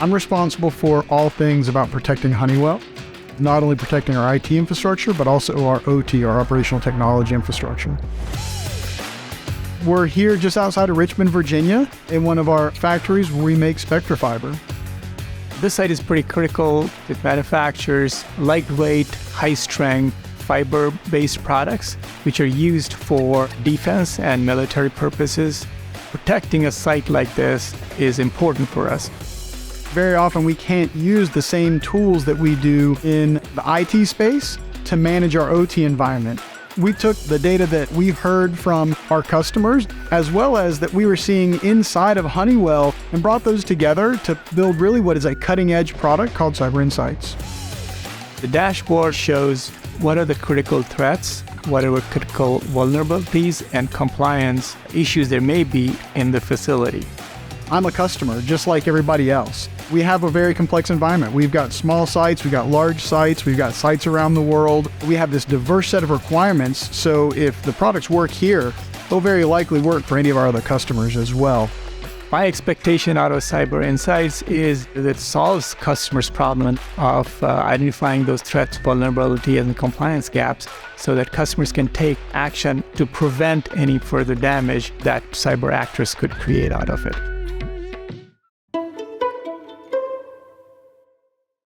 I'm responsible for all things about protecting Honeywell, not only protecting our IT infrastructure, but also our OT, our operational technology infrastructure. We're here just outside of Richmond, Virginia, in one of our factories where we make Spectra fiber. This site is pretty critical. It manufactures lightweight, high-strength, fiber-based products, which are used for defense and military purposes. Protecting a site like this is important for us. Very often we can't use the same tools that we do in the IT space to manage our OT environment. We took the data that we heard from our customers, as well as that we were seeing inside of Honeywell, and brought those together to build really what is a cutting-edge product called Cyber Insights. The dashboard shows what are the critical threats, what are the critical vulnerabilities and compliance issues there may be in the facility. I'm a customer, just like everybody else. We have a very complex environment. We've got small sites, we've got large sites, we've got sites around the world. We have this diverse set of requirements, so if the products work here, they'll very likely work for any of our other customers as well. My expectation out of Cyber Insights is that it solves customers' problem of identifying those threats, vulnerability, and compliance gaps so that customers can take action to prevent any further damage that cyber actors could create out of it.